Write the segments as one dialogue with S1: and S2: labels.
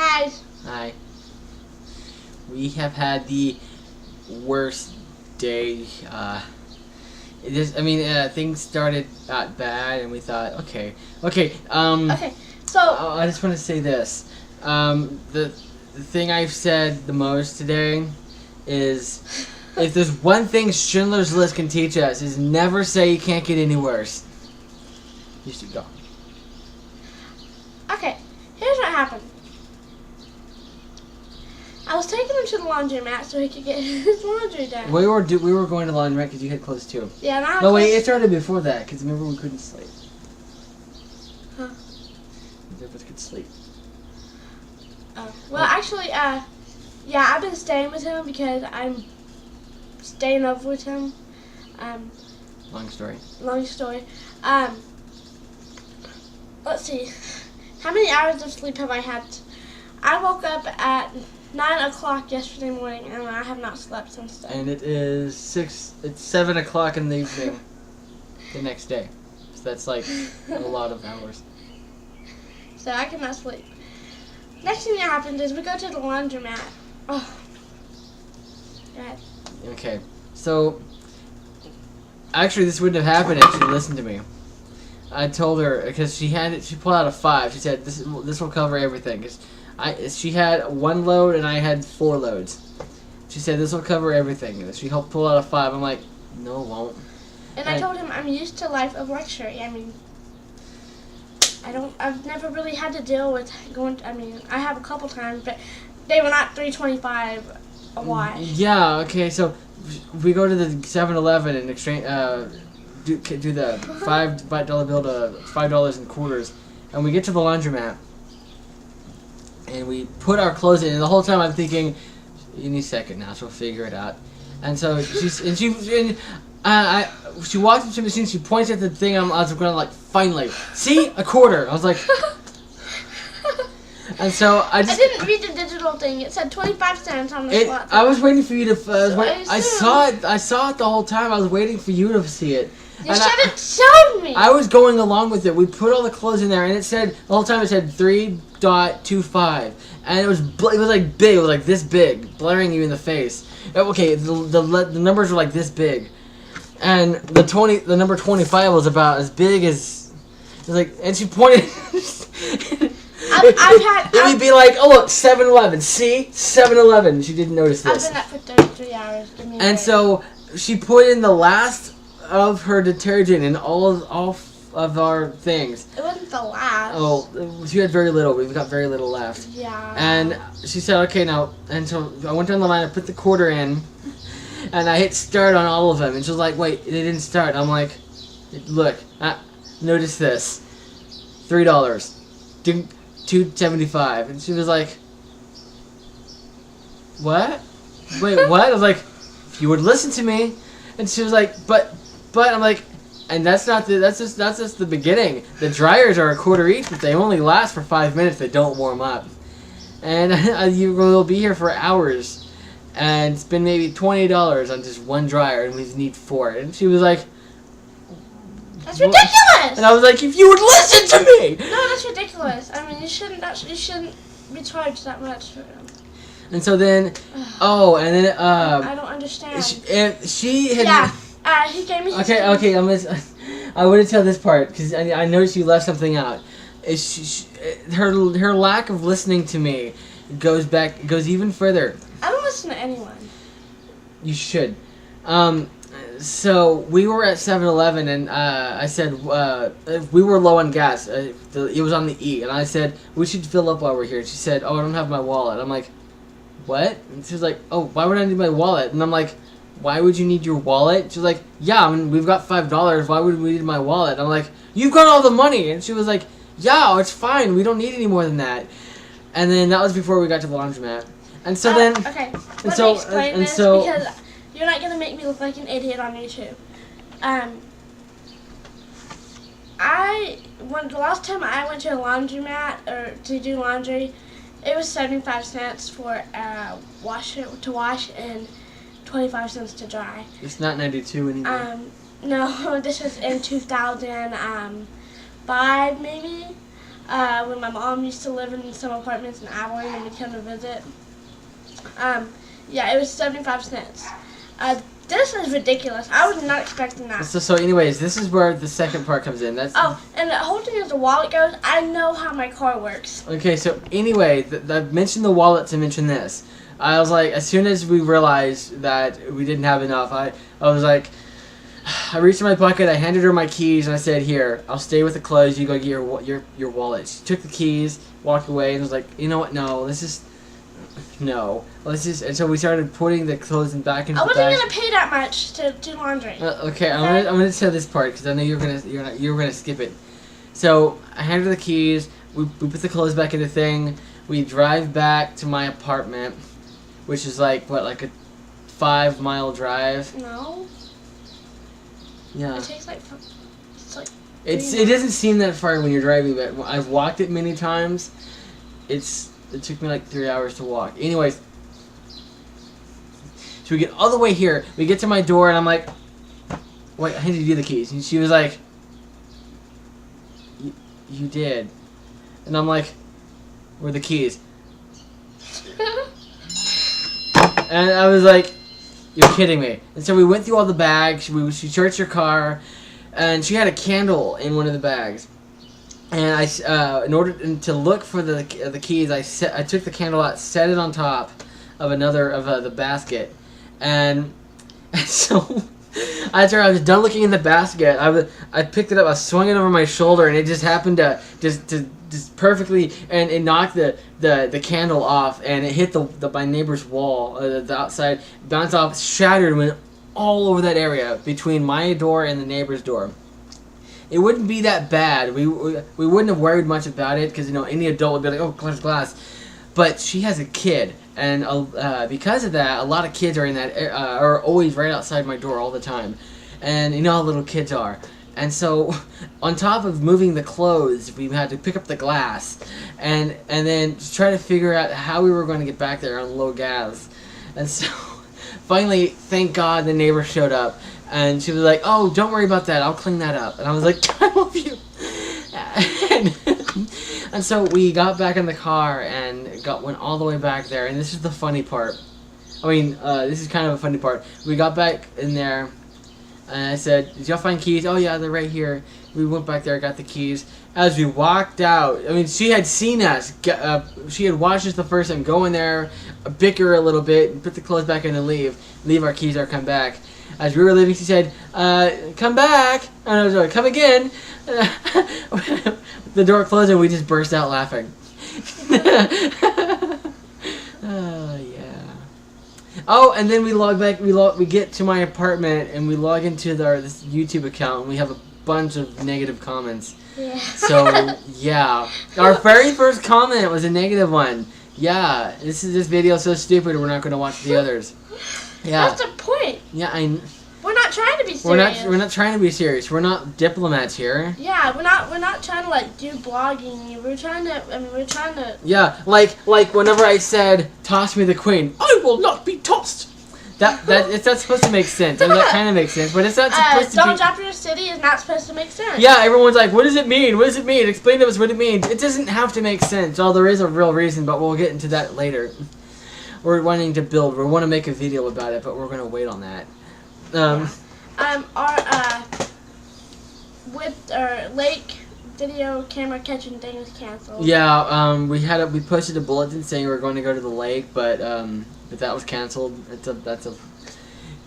S1: guys.
S2: Hi. We have had the worst day. Things started out bad, and we thought, okay.
S1: Okay, so
S2: I just want to say this. The thing I've said the most today is, if there's one thing Schindler's List can teach us, is never say you can't get any worse. You should go.
S1: okay, here's what happened. I was taking him to the laundromat so he could get his laundry done.
S2: We were going to the laundromat because you had clothes too.
S1: Yeah, now.
S2: No, wait, it started before that because remember we couldn't sleep.
S1: Huh?
S2: None of us could sleep.
S1: Oh. Well, actually, yeah, I've been staying with him because I'm staying over with him.
S2: Long story.
S1: Long story. Let's see. How many hours of sleep have I had? I woke up at 9 o'clock yesterday morning, and I have not slept since then.
S2: And it's 7 o'clock in the evening the next day. So that's like a lot of hours.
S1: So I cannot sleep. Next thing that happened is we go to the laundromat. Oh. Go ahead.
S2: Okay. So, actually this wouldn't have happened if she listened to me. I told her, because she pulled out a 5. She said, this will cover everything. 'Cause she had 1 load and I had 4 loads. She said, this will cover everything. And she helped pull out a 5. I'm like, no, it won't.
S1: And I told him I'm used to life of luxury. I mean, I've never really had to deal with I have a couple times, but they were not $3.25 a wash.
S2: Yeah, okay, so we go to the 7-Eleven and exchange, do the $5 bill to $5 in quarters, and we get to the laundromat, and we put our clothes in, and the whole time I'm thinking, any second now, she'll figure it out. And so she walks into the machine, she points at the thing, I was going like, finally, see, a quarter. I was like, and so I
S1: didn't read the digital thing. It said 25 cents on the slot.
S2: I was waiting for you to. I saw it. I saw it the whole time. I was waiting for you to see it.
S1: You should have shown me.
S2: I was going along with it. We put all the clothes in there, and it said the whole time. It said 3.25, and it was like big. It was like this big, blaring you in the face. Okay, the numbers were like this big, and the number 25 was about as big as. It was like, and she pointed. It would be like, oh look, 7-Eleven. See, 7-Eleven. She didn't notice this.
S1: I've been up for 33 hours.
S2: And so she put in the last of her detergent in all of our things.
S1: It wasn't the last.
S2: Oh, she had very little. We've got very little left.
S1: Yeah.
S2: And she said, okay, now. And so I went down the line. I put the quarter in, and I hit start on all of them. And she was like, wait, they didn't start. I'm like, look, notice this, $3. $2.75, and she was like, "What? Wait, what?" I was like, "If you would listen to me," and she was like, "But," I'm like, and that's just the beginning. The dryers are a quarter each, but they only last for 5 minutes. They don't warm up, and you will be here for hours, and spend maybe $20 on just one dryer, and we need 4. And she was like,
S1: that's ridiculous!
S2: And I was like, if you would listen to me!
S1: No, that's ridiculous. I mean, you shouldn't be charged that much for them.
S2: And so then,
S1: I don't understand.
S2: She had...
S1: Yeah, he gave me his...
S2: Okay, I want to tell this part, because I noticed you left something out. Her lack of listening to me goes even further.
S1: I don't listen to anyone.
S2: You should. So we were at 7-Eleven, and I said we were low on gas. It was on the E, and I said we should fill up while we're here. She said, "Oh, I don't have my wallet." I'm like, "What?" And she was like, "Oh, why would I need my wallet?" And I'm like, "Why would you need your wallet?" She was like, "Yeah, I mean, we've got $5. Why would we need my wallet?" And I'm like, "You've got all the money." And she was like, "Yeah, it's fine. We don't need any more than that." And then that was before we got to the laundromat. And so then,
S1: okay,
S2: let
S1: me explain this because you're not gonna make me look like an idiot on YouTube. The last time I went to a laundromat or to do laundry, it was 75 cents for wash and 25 cents to dry.
S2: It's not 92 anymore.
S1: No, this was in 2005 maybe. when my mom used to live in some apartments in Abilene and we'd come to visit. Yeah, it was 75 cents. This is ridiculous. I was not expecting that.
S2: So anyways, this is where the second part comes in.
S1: And the whole thing is the wallet goes. I know how my car works.
S2: Okay, so anyway, I mentioned the wallet to mention this. I was like, as soon as we realized that we didn't have enough, I was like, I reached in my pocket, I handed her my keys, and I said, here, I'll stay with the clothes, you go get your wallet. She took the keys, walked away, and was like, you know what, no, let's just, and so we started putting the clothes back into the bag.
S1: I wasn't going to pay that much to do laundry.
S2: Okay, I'm gonna tell this part, because I know you were gonna skip it. So, I handed her the keys, we put the clothes back in the thing, we drive back to my apartment, which is like a 5-mile drive.
S1: No.
S2: Yeah.
S1: It takes like.
S2: It doesn't seem that far when you're driving, but I've walked it many times. It took me like 3 hours to walk. Anyways, so we get all the way here. We get to my door, and I'm like, "Wait, I handed you the keys." And she was like, "You did," and I'm like, "Where are the keys?" And I was like, you're kidding me. And so we went through all the bags. She searched her car, and she had a candle in one of the bags. And in order to look for the keys, I took the candle out, set it on top of another of the basket, and so after I was done looking in the basket, I picked it up, I swung it over my shoulder, and it just happened to just perfectly, and it knocked the candle off, and it hit my neighbor's wall, the outside, bounced off, shattered, went all over that area between my door and the neighbor's door. It wouldn't be that bad. We wouldn't have worried much about it, because any adult would be like, oh, there's glass. But she has a kid, and because of that, a lot of kids are in that are always right outside my door all the time, and you know how little kids are. And so, on top of moving the clothes, we had to pick up the glass, and then try to figure out how we were going to get back there on low gas. And so, finally, thank God, the neighbor showed up, and she was like, "Oh, don't worry about that. I'll clean that up." And I was like, "I love you." And so we got back in the car and went all the way back there. And this is the funny part. I mean, this is kind of a funny part. We got back in there. And I said, did y'all find keys? Oh, yeah, they're right here. We went back there, got the keys. As we walked out, I mean, she had seen us. She had watched us the first time go in there, bicker a little bit, put the clothes back in and leave our keys or come back. As we were leaving, she said, come back. And I was like, come again. The door closed and we just burst out laughing. Oh, and then we log back. We get to my apartment and we log into this YouTube account, and we have a bunch of negative comments.
S1: Yeah.
S2: So yeah, our very first comment was a negative one. Yeah, this video is so stupid. We're not going to watch the others. Yeah.
S1: That's the point.
S2: Yeah,
S1: we're not trying to be serious.
S2: We're not trying to be serious. We're not diplomats here.
S1: Yeah, we're not trying to do blogging. We're trying to.
S2: Yeah, like whenever I said, "Toss me the queen," I will not be tossed. It's not supposed to make sense. I mean, that kind of makes sense, but it's not supposed to be.
S1: Don't drop your city is not supposed to make sense.
S2: Yeah, everyone's like, "What does it mean? What does it mean? Explain to us what it means." It doesn't have to make sense. Well, there is a real reason, but we'll get into that later. We're wanting to build. We want to make a video about it, but we're going to wait on that.
S1: Our lake video camera catching thing was canceled.
S2: Yeah, we posted a bulletin saying we were going to go to the lake, but that was canceled.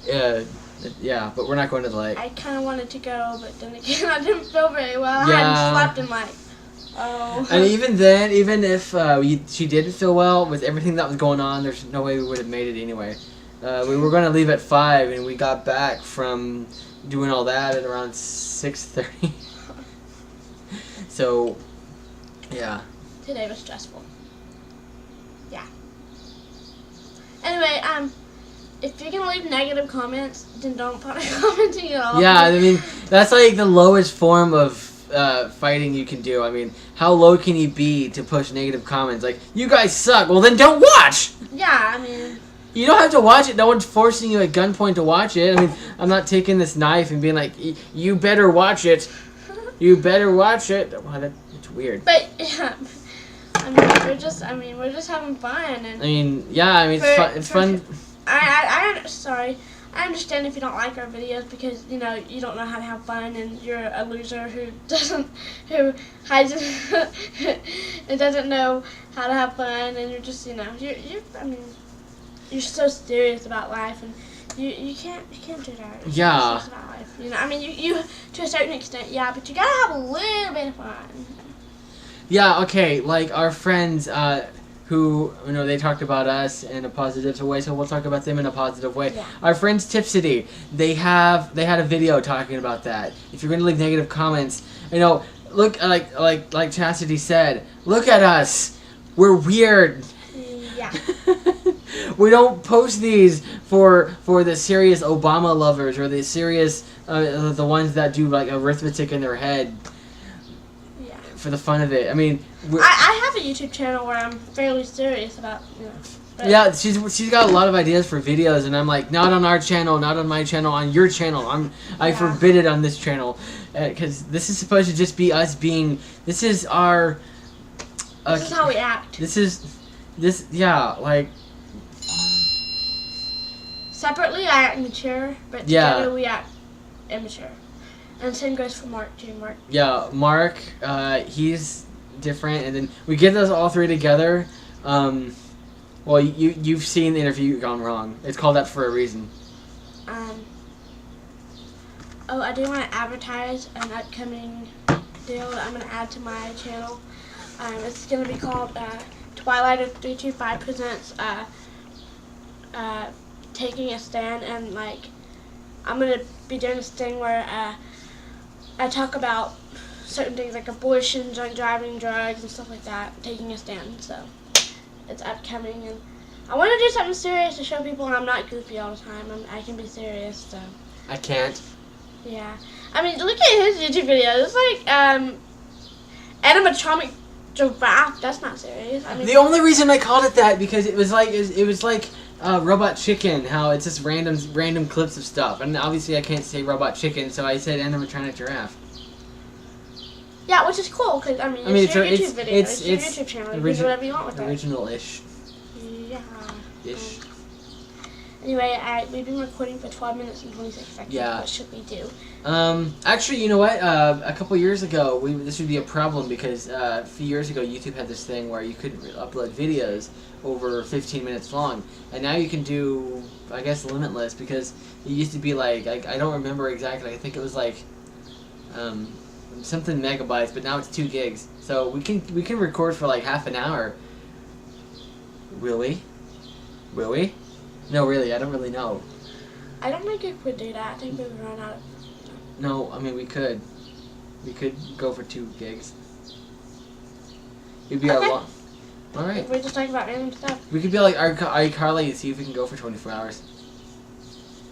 S2: Yeah, but we're not going to the lake.
S1: I kind of wanted to go, but then again, I didn't feel very well.
S2: Yeah.
S1: I hadn't slept in oh.
S2: And even then, even if she didn't feel well with everything that was going on, there's no way we would have made it anyway. We were going to leave at 5, and we got back from doing all that at around 6:30. So, yeah.
S1: Today was stressful. Yeah. Anyway, if you can leave negative comments, then don't bother commenting at all.
S2: Yeah, I mean, that's like the lowest form of fighting you can do. I mean, how low can you be to push negative comments? Like, you guys suck. Well, then don't watch!
S1: Yeah, I mean...
S2: You don't have to watch it. No one's forcing you at gunpoint to watch it. I mean, I'm not taking this knife and being like, you better watch it. You better watch it. Wow, it's weird.
S1: But yeah, we're just having fun. And
S2: it's fun.
S1: I understand if you don't like our videos because you don't know how to have fun and you're a loser who hides and doesn't know how to have fun, and you're just you're so serious about life, and you can't do that. It's
S2: Yeah.
S1: serious about life. You to a certain extent, yeah, but you gotta have a little bit of fun.
S2: Yeah. Okay. Like our friends, who they talked about us in a positive way, so we'll talk about them in a positive way.
S1: Yeah.
S2: Our friends Tipsity, they had a video talking about that. If you're going to leave negative comments, look like Chastity said, look at us, we're weird.
S1: Yeah.
S2: We don't post these for the serious Obama lovers or the serious the ones that do like arithmetic in their head.
S1: Yeah.
S2: For the fun of it. I mean,
S1: I have a YouTube channel where I'm fairly serious about, But
S2: yeah, she's got a lot of ideas for videos, and I'm like, not on our channel, not on my channel, on your channel. I forbid it on this channel, because this is supposed to just be us being. This is our.
S1: This is how we act.
S2: Like.
S1: Separately, I act mature, but together we act immature. And same goes for Mark too.
S2: Yeah, Mark, he's different, and then we get those all three together. Well, you've seen the interview Gone Wrong. It's called that for a reason.
S1: I do want to advertise an upcoming deal that I'm going to add to my channel. It's going to be called Twilight of 325 presents Taking a Stand, and I'm going to be doing this thing where I talk about certain things like abortion, drunk driving, drugs, and stuff like that, taking a stand. So it's upcoming, and I want to do something serious to show people I'm not goofy all the time. I can be serious. So
S2: I can't.
S1: Yeah, look at his YouTube videos. It's like animatronic giraffe. That's not serious.
S2: The only reason I called it that because it was like Robot Chicken. How it's just random clips of stuff, and obviously I can't say Robot Chicken, so I said animatronic giraffe.
S1: Yeah, which is cool because it's your YouTube video. It's your YouTube channel. You can do whatever you want with it.
S2: Original-ish.
S1: Yeah.
S2: Ish.
S1: Anyway, we've been recording for 12 minutes and 26 seconds.
S2: Yeah.
S1: What should we do?
S2: Actually, you know what? A couple years ago, this would be a problem because a few years ago, YouTube had this thing where you couldn't upload videos over 15 minutes long, and now you can do, I guess, limitless because it used to be like I don't remember exactly. I think it was like something megabytes, but now it's 2 gigs. So we can record for like half an hour. Really? No, really, I don't really know.
S1: I don't think it would do that. I think we would run out of...
S2: No, we could. We could go for 2 gigs. It'd be
S1: okay.
S2: a lot. Alright.
S1: We're just talking about random stuff.
S2: We could be like iCarly and see if we can go for 24 hours.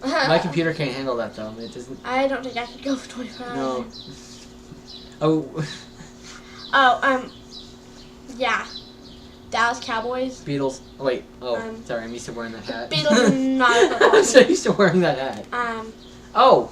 S2: My computer can't handle that though. It doesn't...
S1: I don't think I could go for 24 hours.
S2: No. Oh.
S1: Yeah. Dallas Cowboys.
S2: Beatles. Oh, wait. Oh, sorry. I'm used to wearing that hat.
S1: Beatles are not a football
S2: I'm so used to wearing that hat.
S1: team.
S2: Oh.